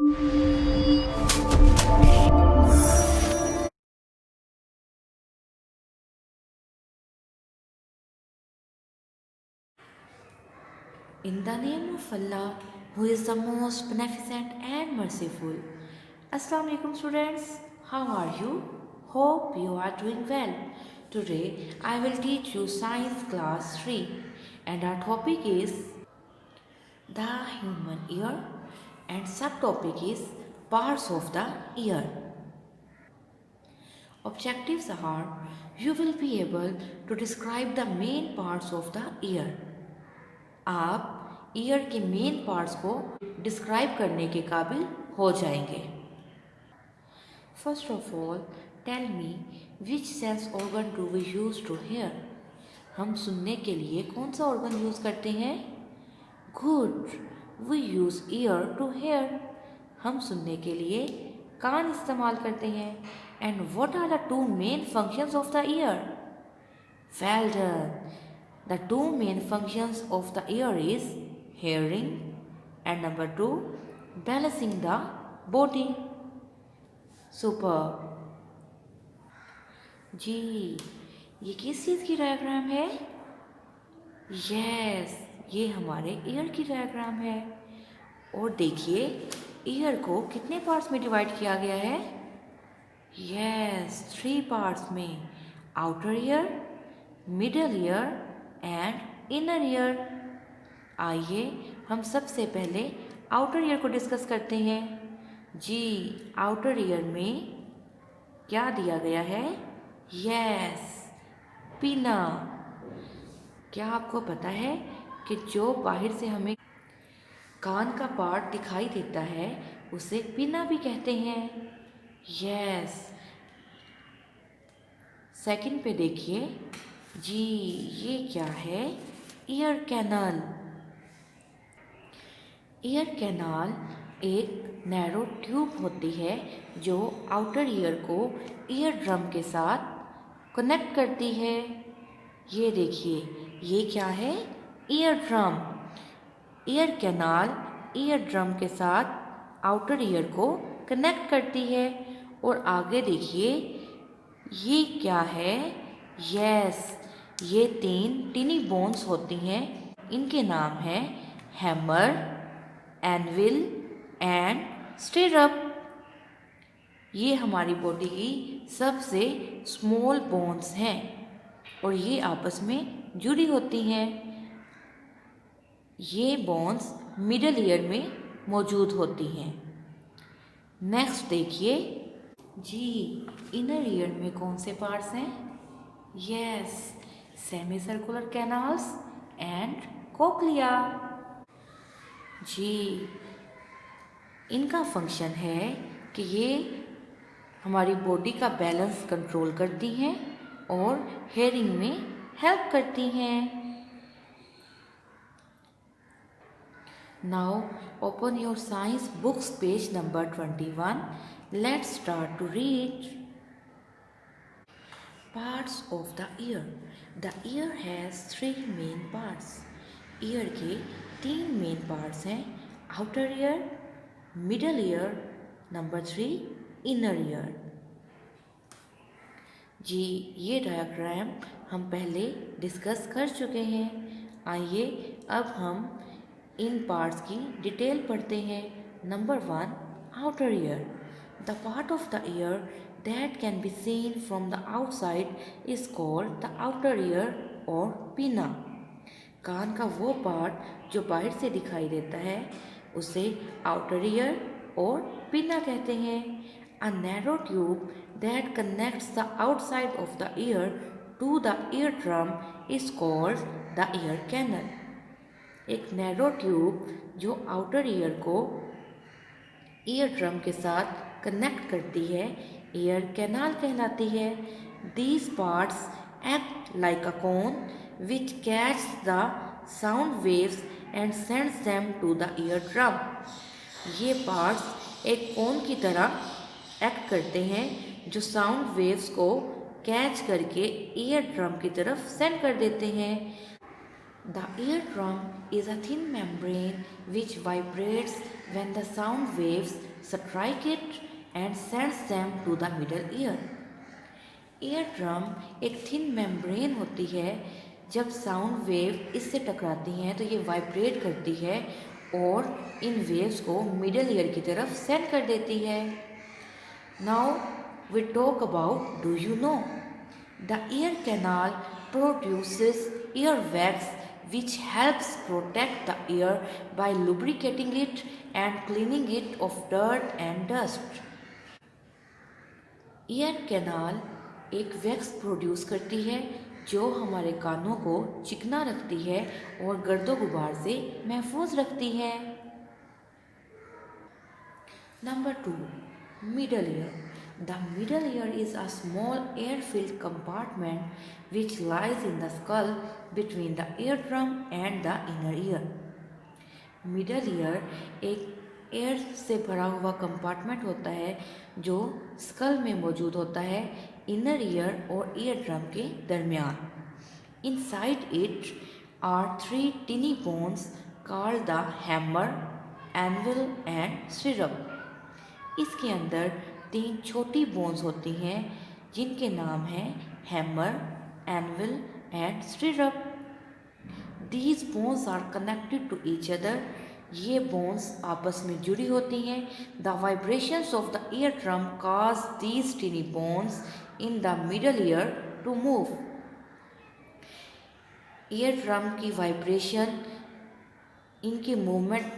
In the name of Allah, who is the most beneficent and merciful. Assalamu alaikum students. How are you? Hope you are doing well. Today I will teach you Science Class 3 and our topic is the human ear and subtopic is parts of the ear. Objectives are you will be able to describe the main parts of the ear. आप ear के main parts को describe करने के काबिल हो जाएंगे. First of all tell me which sense organ do we use to hear. हम सुनने के लिए कौन सा ऑर्गन यूज़ करते हैं? Good, we use ear to hear. हम सुनने के लिए कान इस्तेमाल करते हैं. And what are the two main functions of the ear? Well done. The two main functions of the ear is hearing and number 2 balancing the body. Super. जी, ये किस चीज़ की डायग्राम है? यस, ये हमारे ईयर की डायग्राम है. और देखिए ईयर को कितने पार्ट्स में डिवाइड किया गया है? यस, 3 पार्ट्स में. Outer ear, middle year and inner ear. आइए हम सबसे पहले आउटर ईयर को डिस्कस करते हैं. जी, आउटर ईयर में क्या दिया गया है? यस, पिना. क्या आपको पता है कि जो बाहर से हमें कान का पार्ट दिखाई देता है उसे पिना भी कहते हैं? यस. सेकंड पे देखिए. जी, ये क्या है? Ear canal. ईयर कैनाल एक नैरो ट्यूब होती है जो आउटर ईयर को ईयर ड्रम के साथ कनेक्ट करती है. ये देखिए, ये क्या है? Ear drum. Ear canal year drum के साथ आउटर ईयर को कनेक्ट करती है. और आगे देखिए, ये क्या है? यस, ये 3 टिनी बोन्स होती हैं. इनके नाम हैं हैमर, एनविल एंड स्टिरअप. ये हमारी बॉडी की सबसे स्मॉल बोन्स हैं और ये आपस में जुड़ी होती हैं. ये बोन्स मिडल ईयर में मौजूद होती हैं. नेक्स्ट देखिए. जी, इनर ईयर में कौन से पार्ट्स हैं? Yes, semi circular canals and cochlea. जी, इनका फंक्शन है कि ये हमारी बॉडी का बैलेंस कंट्रोल करती हैं और हेयरिंग में हेल्प करती हैं. Now open your science books page number 21. Let's start to read. Parts of the ear. The ear has 3 main parts. Ear के 3 मेन पार्ट्स हैं. Outer ear, middle ear, number 3 inner ear. जी, ये diagram हम पहले discuss कर चुके हैं. आइए अब हम इन पार्ट्स की डिटेल पढ़ते हैं. Number 1 outer ear. The part of the year that can be seen from the outside is called the outer ear or pinna. कान का वो पार्ट जो बाहर से दिखाई देता है उसे आउटर ईयर और पिना कहते हैं. A narrow tube that connects the outside of the ear to the eardrum is called the ear canal. एक नैरो ट्यूब जो आउटर ईयर को ईयर ड्रम के साथ कनेक्ट करती है ईयर कैनाल कहलाती है. These parts act like a cone which catches the sound waves and sends them to the eardrum. ये पार्ट्स एक कोन की तरह एक्ट करते हैं जो साउंड वेव्स को कैच करके ईयर ड्रम की तरफ सेंड कर देते हैं. The eardrum is a thin membrane which vibrates when the sound waves strike it and sends them to the middle ear. Ear drum एक थिन मेम्ब्रेन होती है। जब साउंड वेव इससे टकराती हैं तो ये वाइब्रेट करती है और इन वेव्स को मिडल ईयर की तरफ सेंड कर देती है। Now we talk about do you know. The ear canal produces ear wax which helps protect the ear by lubricating it and cleaning it of dirt and dust. Ear canal एक wax produce करती है जो हमारे कानों को चिकना रखती है और गर्दो गुबार से महफूज रखती है। Number 2, middle ear. The middle ear is a small air-filled compartment which lies in the skull between the eardrum and the inner ear. Middle ear एक एयर से भरा हुआ कंपार्टमेंट होता है जो स्कल में मौजूद होता है, इनर ईयर और ईयर ड्रम के दरमियान। Inside it are 3 tiny bones called the hammer, anvil and stirrup. इसके अंदर 3 छोटी बोन्स होती हैं जिनके नाम हैं hammer, anvil and stirrup. These bones are connected to each other. ये बोन्स आपस में जुड़ी होती हैं। The vibrations of the eardrum cause these tiny bones in the middle ear to move. Ear drum की वाइब्रेशन इनकी मूवमेंट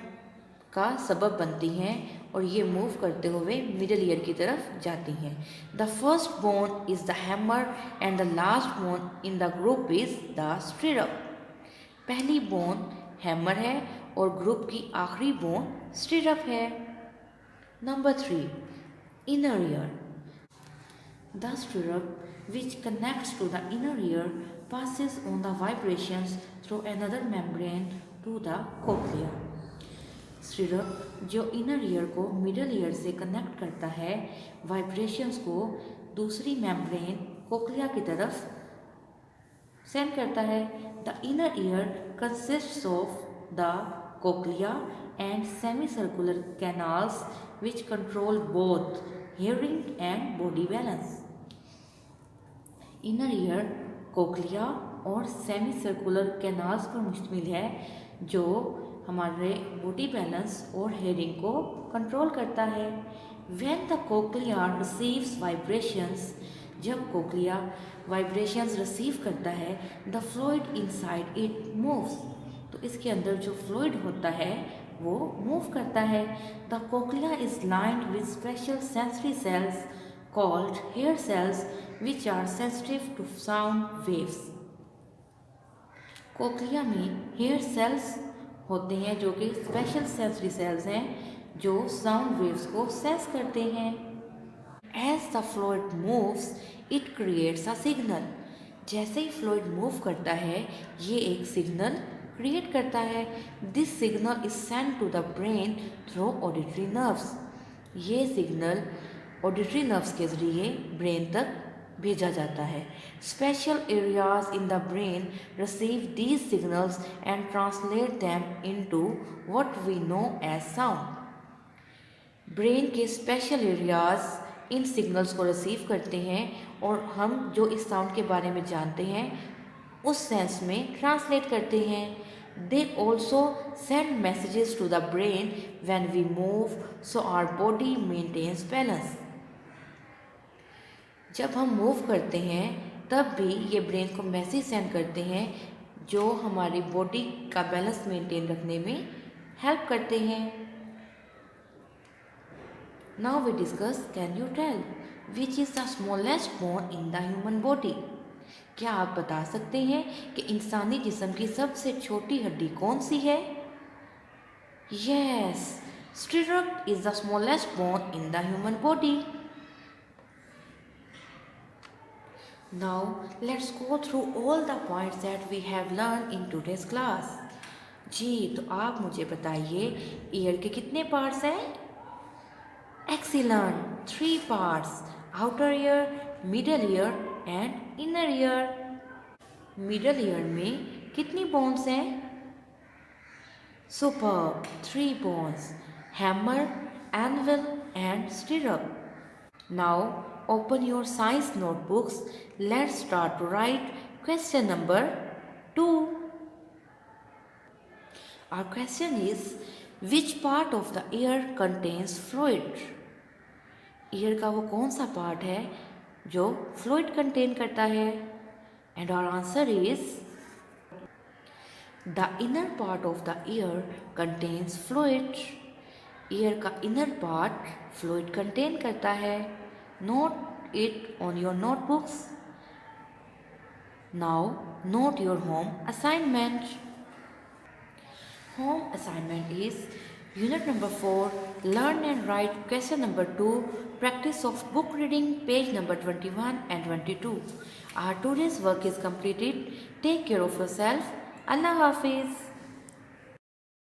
का सबब बनती हैं और ये मूव करते हुए मिडल ईयर की तरफ जाती हैं। The first bone is the hammer and the last bone in the group is the stirrup. पहली बोन हैमर है और ग्रुप की आखिरी बोन स्टिरअप है। Number 3, inner ear. The stirrup which connects to the inner ear passes on the vibrations through another membrane to the cochlea. Stirrup जो inner ear को middle year से connect करता है, वाइब्रेशंस को दूसरी मेम्ब्रेन कोक्लिया की तरफ सेंड करता है। The inner year consists of the cochlea and semi circular canals which control both hearing and body balance. Inner ear cochlea और सेमी सर्कुलर कैनाल्स पर मुश्तमिल है जो हमारे बॉडी बैलेंस और हेयरिंग को कंट्रोल करता है। When the cochlea receives vibrations, जब कोक्लिया वाइब्रेशंस रिसीव करता है, the fluid inside it moves, तो इसके अंदर जो फ्लूइड होता है वो मूव करता है। The cochlea is lined with special sensory cells called hair cells which are sensitive to sound waves. Cochlea में हेयर सेल्स होते हैं जो कि स्पेशल सेंसरी सेल्स हैं जो साउंड वेव्स को सेंस करते हैं। As the fluid moves, it creates a signal. जैसे ही फ्लूइड मूव करता है ये एक सिग्नल क्रिएट करता है। This signal is sent to the brain through auditory nerves. ये सिग्नल ऑडिटरी नर्व्स के ज़रिए ब्रेन तक भेजा जाता है। Special areas in the brain receive these signals and translate them into what we know as sound. Brain के special areas इन signals को रिसीव करते हैं और हम जो इस साउंड के बारे में जानते हैं उस सेंस में ट्रांसलेट करते हैं। They also send messages to the brain when we move so our body maintains balance. जब हम मूव करते हैं तब भी ये ब्रेन को मैसेज सेंड करते हैं जो हमारी बॉडी का बैलेंस मेंटेन रखने में हेल्प करते हैं। Now we discuss, can you tell which is the smallest bone in the human body. क्या आप बता सकते हैं कि इंसानी जिस्म की सबसे छोटी हड्डी कौन सी है? Yes, stirrup is the smallest bone in the human body. Now let's go through all the points that we have learned in today's class. जी, तो आप मुझे बताइए ईयर के कितने पार्ट्स हैं? Excellent, 3 parts, outer ear, middle ear and inner ear. Middle ear में कितनी bones हैं? Superb, 3 bones, hammer, anvil and stirrup. Now open your science notebooks. Let's start to write question number 2. Our question is, which part of the ear contains fluid? Year का वो कौन सा part है जो fluid contain करता है? And our answer is the inner part of the ear contains fluid. ईयर का इनर पार्ट फ्लूइड कंटेन करता है. Note it on your notebooks. Now note your home assignment. Home assignment is unit number 4, learn and write question number 2, practice of book reading, page number 21 and 22. Our today's work is completed. Take care of yourself. Allah Hafiz.